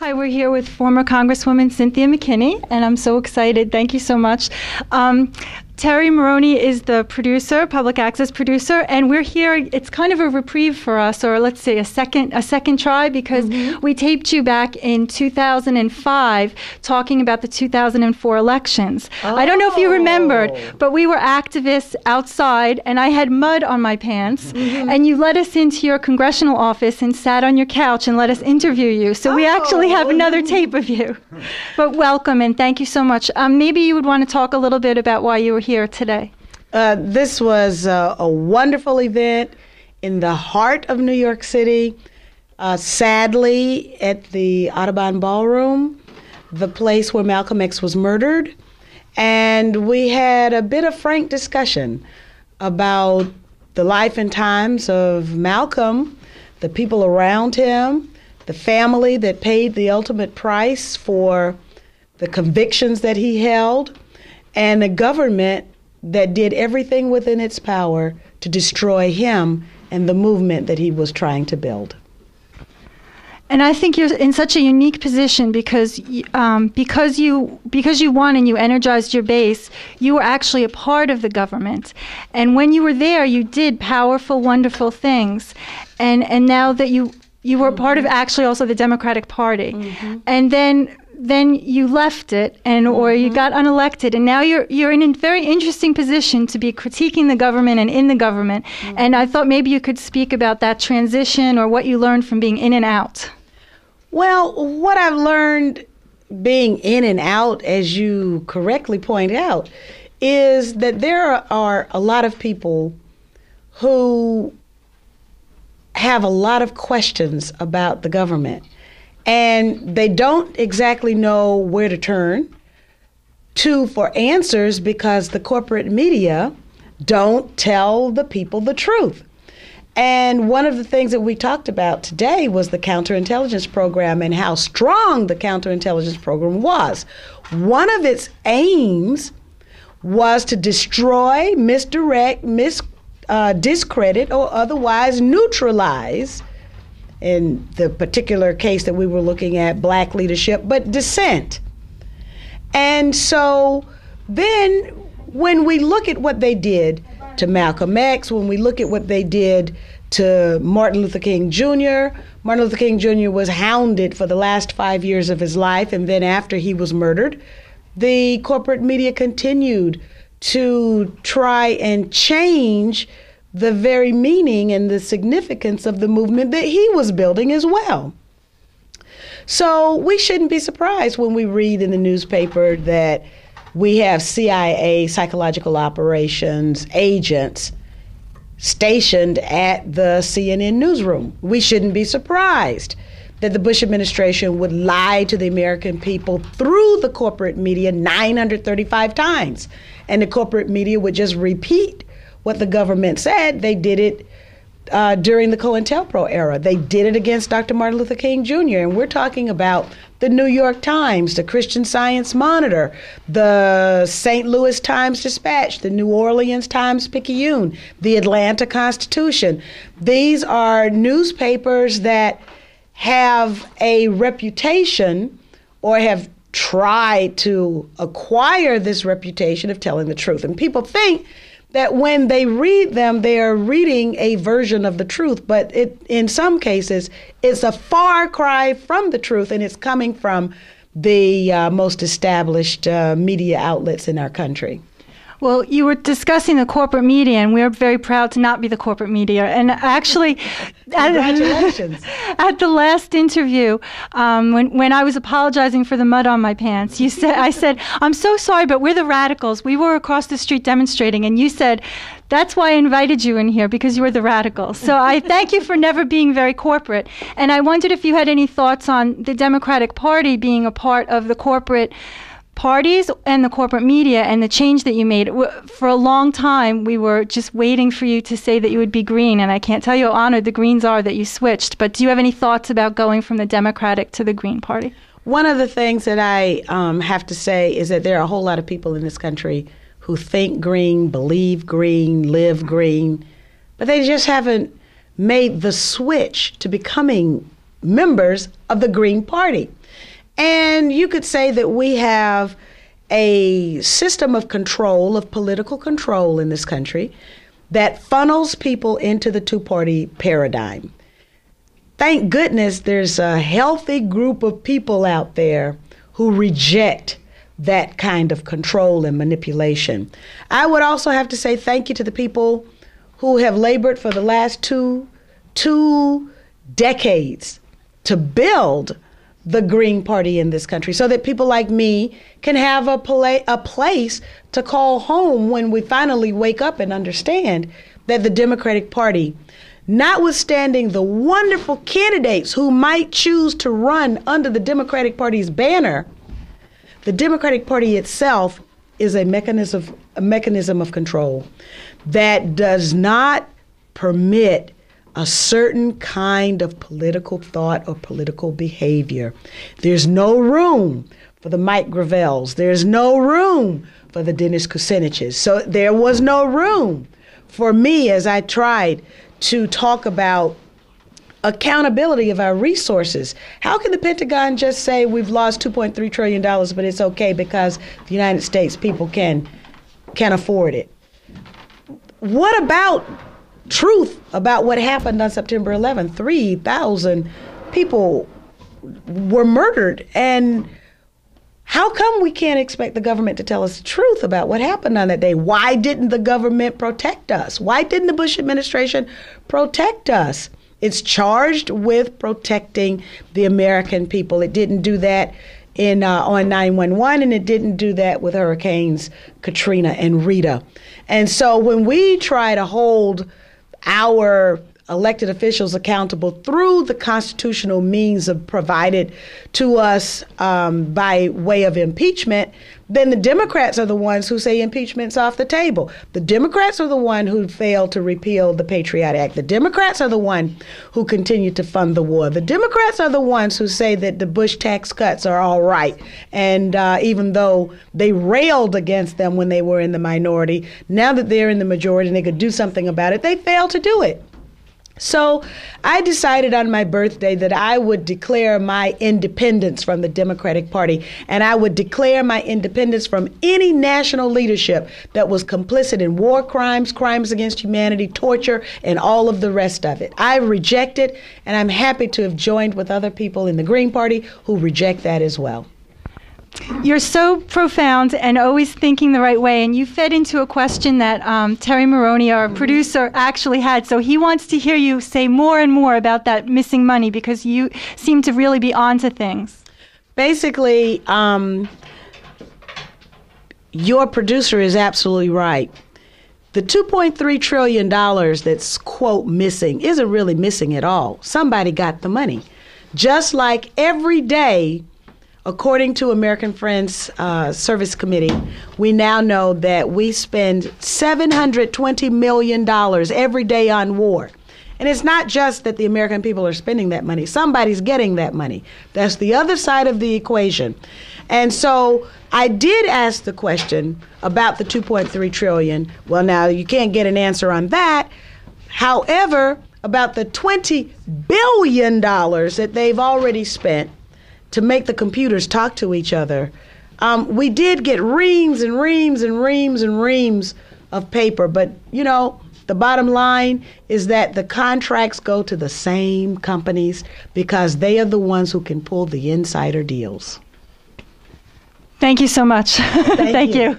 Hi, we're here with former Congresswoman Cynthia McKinney, and I'm so excited. Thank you so much. Terry Maroney is the producer, public access producer, and we're here. It's kind of a reprieve for us, or let's say a second try, because we taped you back in 2005 talking about the 2004 elections. I don't know if you remembered, but we were activists outside, and I had mud on my pants, and you let us into your congressional office and sat on your couch and let us interview you. So we actually have another tape of you. But welcome, and thank you so much. Maybe you would want to talk a little bit about why you were here today. This was a wonderful event in the heart of New York City. Sadly, at the Audubon Ballroom, the place where Malcolm X was murdered. And we had a bit of frank discussion about the life and times of Malcolm, the people around him, the family that paid the ultimate price for the convictions that he held, and the government that did everything within its power to destroy him and the movement that he was trying to build. And I think you're in such a unique position because you won and you energized your base. You were actually a part of the government, and when you were there, you did powerful, wonderful things. And now that you were part of actually also the Democratic Party, and then you left it, or you got unelected, and now you're in a very interesting position to be critiquing the government and in the government. And I thought maybe you could speak about that transition or what you learned from being in and out. Well, what I've learned being in and out, as you correctly point out, is that there are a lot of people who have a lot of questions about the government. And they don't exactly know where to turn to for answers because the corporate media don't tell the people the truth. And one of the things that we talked about today was the counterintelligence program and how strong the counterintelligence program was. One of its aims was to destroy, misdirect, discredit, or otherwise neutralize, in the particular case that we were looking at, black leadership, but dissent. And so then when we look at what they did to Malcolm X, when we look at what they did to Martin Luther King Jr., Martin Luther King Jr. was hounded for the last 5 years of his life, and then after he was murdered, the corporate media continued to try and change the very meaning and the significance of the movement that he was building as well. So we shouldn't be surprised when we read in the newspaper that we have CIA psychological operations agents stationed at the CNN newsroom. We shouldn't be surprised that the Bush administration would lie to the American people through the corporate media 935 times, and the corporate media would just repeat what the government said. They did it during the COINTELPRO era. They did it against Dr. Martin Luther King Jr. And we're talking about the New York Times, the Christian Science Monitor, the St. Louis Times-Dispatch, the New Orleans Times-Picayune, the Atlanta Constitution. These are newspapers that have a reputation, or have tried to acquire this reputation of telling the truth. And people think that when they read them, they are reading a version of the truth, but in some cases, it's a far cry from the truth, and it's coming from the most established media outlets in our country. Well, you were discussing the corporate media, and we're very proud to not be the corporate media. And actually, congratulations. At the last interview, when I was apologizing for the mud on my pants, I said, "I'm so sorry, but we're the radicals. We were across the street demonstrating," and you said, "That's why I invited you in here, because you were the radicals." So I thank you for never being very corporate. And I wondered if you had any thoughts on the Democratic Party being a part of the corporate parties and the corporate media and the change that you made. For a long time, we were just waiting for you to say that you would be green, and I can't tell you how honored the Greens are that you switched. But do you have any thoughts about going from the Democratic to the Green Party? One of the things that I have to say is that there are a whole lot of people in this country who think green, believe green, live green, but they just haven't made the switch to becoming members of the Green Party. And you could say that we have a system of control, of political control in this country that funnels people into the two-party paradigm. Thank goodness there's a healthy group of people out there who reject that kind of control and manipulation. I would also have to say thank you to the people who have labored for the last two decades to build the Green Party in this country so that people like me can have a place to call home when we finally wake up and understand that the Democratic Party, notwithstanding the wonderful candidates who might choose to run under the Democratic Party's banner, the Democratic Party itself is a mechanism of control that does not permit a certain kind of political thought or political behavior. There's no room for the Mike Gravells. There's no room for the Dennis Kuciniches. So there was no room for me as I tried to talk about accountability of our resources. How can the Pentagon just say we've lost $2.3 trillion, but it's okay because the United States people can afford it? What about truth about what happened on September 11th? 3,000 people were murdered. And how come we can't expect the government to tell us the truth about what happened on that day? Why didn't the government protect us? Why didn't the Bush administration protect us? It's charged with protecting the American people. It didn't do that on 9/11, and it didn't do that with Hurricanes Katrina and Rita. And so when we try to hold our elected officials accountable through the constitutional means provided to us by way of impeachment, then the Democrats are the ones who say impeachment's off the table. The Democrats are the one who failed to repeal the Patriot Act. The Democrats are the one who continue to fund the war. The Democrats are the ones who say that the Bush tax cuts are all right. And even though they railed against them when they were in the minority, now that they're in the majority and they could do something about it, they failed to do it. So I decided on my birthday that I would declare my independence from the Democratic Party, and I would declare my independence from any national leadership that was complicit in war crimes, crimes against humanity, torture, and all of the rest of it. I reject it, and I'm happy to have joined with other people in the Green Party who reject that as well. You're so profound and always thinking the right way, and you fed into a question that Terry Maroney, our producer, actually had. So he wants to hear you say more and more about that missing money because you seem to really be onto things. Basically, your producer is absolutely right. The $2.3 trillion that's, quote, missing isn't really missing at all. Somebody got the money. Just like every day, according to American Friends Service Committee, we now know that we spend $720 million every day on war. And it's not just that the American people are spending that money. Somebody's getting that money. That's the other side of the equation. And so I did ask the question about the $2.3 trillion. Well, now you can't get an answer on that. However, about the $20 billion that they've already spent to make the computers talk to each other, we did get reams and reams and reams and reams of paper. But, you know, the bottom line is that the contracts go to the same companies because they are the ones who can pull the insider deals. Thank you so much. Thank you.